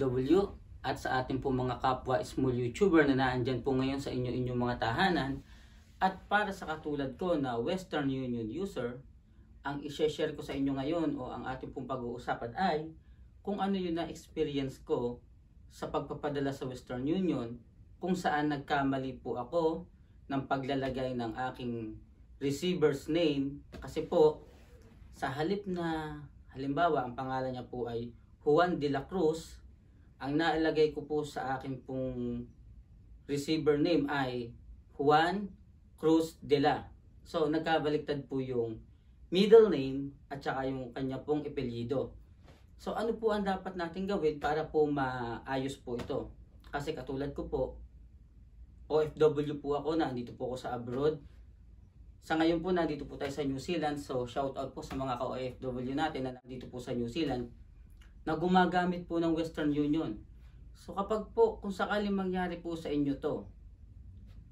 ka-OFW at sa ating po mga kapwa small YouTuber na naandyan po ngayon sa inyong mga tahanan. At para sa katulad ko na Western Union user, ang i-share ko sa inyo ngayon o ang ating pong pag-uusapan ay kung ano yun na experience ko sa pagpapadala sa Western Union, kung saan nagkamali po ako ng paglalagay ng aking receiver's name. Kasi po sa halip na halimbawa ang pangalan niya po ay Juan de la Cruz, ang naalagay ko po sa aking pong receiver name ay Juan Cruz de la. So nagkabaliktad po yung middle name at saka yung kanya pong apelyido. So ano po ang dapat natin gawin para po maayos po ito? Kasi katulad ko po, OFW po ako, nandito po ako sa abroad. Sa ngayon po nandito po tayo sa New Zealand. So shout out po sa mga ka-OFW natin na nandito po sa New Zealand na gumagamit po ng Western Union. So kapag po kung sakaling mangyari po sa inyo to,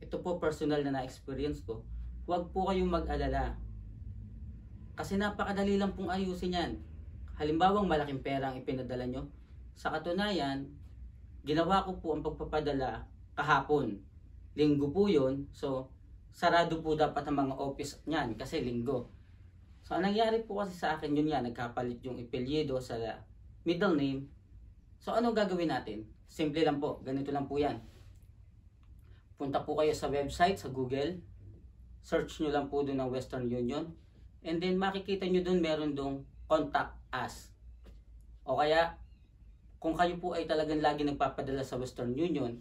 ito po personal na na-experience ko, huwag po kayong mag-alala. Kasi napakadali lang pong ayusin yan. Halimbawang malaking pera ang ipinadala nyo. Sa katunayan, ginawa ko po ang pagpapadala kahapon. Linggo po yun. So sarado po dapat ang mga office niyan kasi linggo. So ang nangyari po kasi sa akin yun yan, nagkapalit yung apelyido sa middle name. So ano gagawin natin? Simple lang po, ganito lang po yan. Punta po kayo sa website, sa Google, search nyo lang po doon ng Western Union, and then makikita nyo doon meron doon contact us. O kaya kung kayo po ay talagang lagi nagpapadala sa Western Union,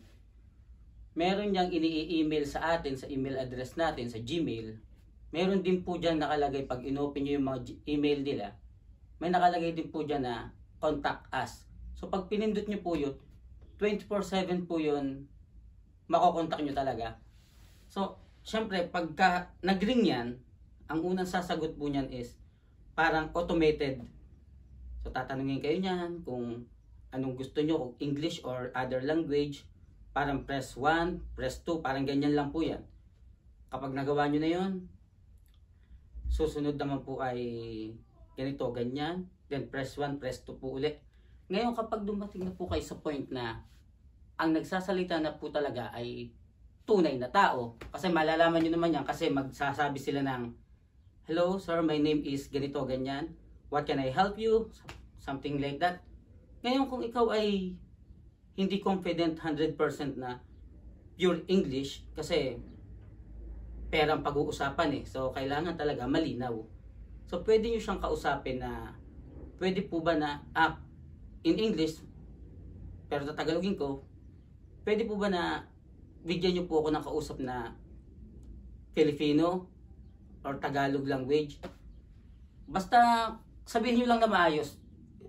meron niyang ini-email sa atin, sa email address natin, sa Gmail. Meron din po dyan nakalagay, pag inopen nyo yung mga email nila, may nakalagay din po dyan na contact us. So pag pinindot nyo po yun, 24/7 po yun, makokontak nyo talaga. So, syempre, pagka nag-ring yan, ang unang sasagot po niyan is parang automated. So tatanungin kayo niyan kung anong gusto nyo, kung English or other language. Parang press 1, press 2, parang ganyan lang po yan. Kapag nagawa nyo na yon, susunod naman po ay ganito, ganyan. Then press 1, press 2 po ulit. Ngayon kapag dumating na po kayo sa point na ang nagsasalita na po talaga ay tunay na tao, kasi malalaman nyo naman yan kasi magsasabi sila ng hello sir, my name is ganito, ganyan. What can I help you? Something like that. Ngayon kung ikaw ay hindi confident 100% na pure English, kasi perang pag-uusapan so kailangan talaga malinaw. So pwede nyo siyang kausapin na pwede po ba na in English, pero tatagalogin ko, pwede po ba na bigyan nyo po ako ng kausap na Filipino or Tagalog language? Basta sabihin nyo lang na maayos.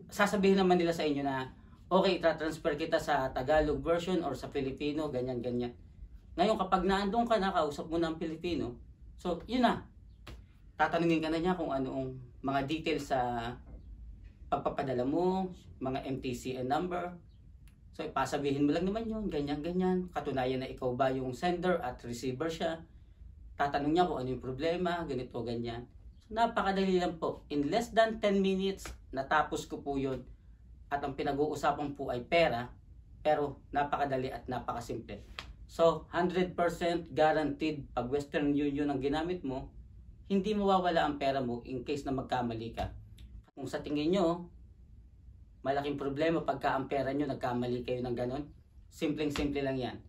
Sasabihin naman nila sa inyo na okay, transfer kita sa Tagalog version or sa Filipino, ganyan-ganyan. Ngayon, kapag naandun ka na, kausap mo ng Filipino, so, yun na. Tatanungin ka na niya kung anong mga details sa pagpapadala mo, mga MTCN number. So, ipasabihin mo lang naman yun, ganyan-ganyan. Katunayan na ikaw ba yung sender at receiver siya. Tatanong niya kung ano yung problema, ganito, ganyan. So, napakadali lang po. In less than 10 minutes, natapos ko po yun. At ang pinag-uusapan po ay pera, pero napakadali at napakasimple. So, 100% guaranteed pag Western Union ang ginamit mo, hindi mawawala ang pera mo in case na magkamali ka. Kung sa tingin nyo, malaking problema pagka ang pera nyo, nagkamali kayo ng ganon, simpleng-simple lang yan.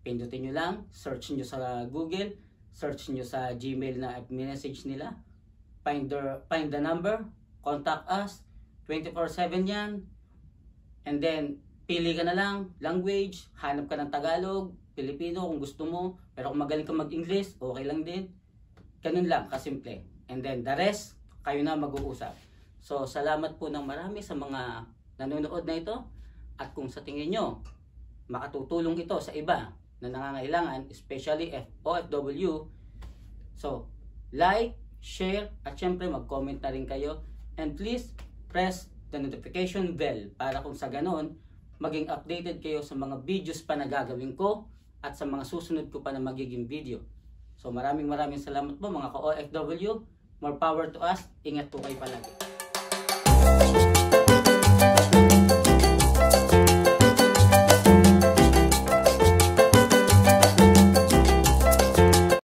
Pindutin nyo lang, search nyo sa Google, search nyo sa Gmail na message nila, find the number, contact us, 24/7 yan. And then, pili ka na lang, language, hanap ka ng Tagalog, Filipino kung gusto mo, pero kung magaling ka mag-English, okay lang din. Ganun lang, kasimple. And then, the rest, kayo na mag-uusap. So, salamat po ng marami sa mga nanonood na ito. At kung sa tingin nyo, makatutulong ito sa iba na nangangailangan, especially OFW, so, like, share, at syempre mag-comment na rin kayo. And please, press the notification bell para kung sa ganon maging updated kayo sa mga videos pa na gagawin ko at sa mga susunod ko pa na magiging video. So maraming salamat po mga ka-OFW. More power to us. Ingat po kayo palagi.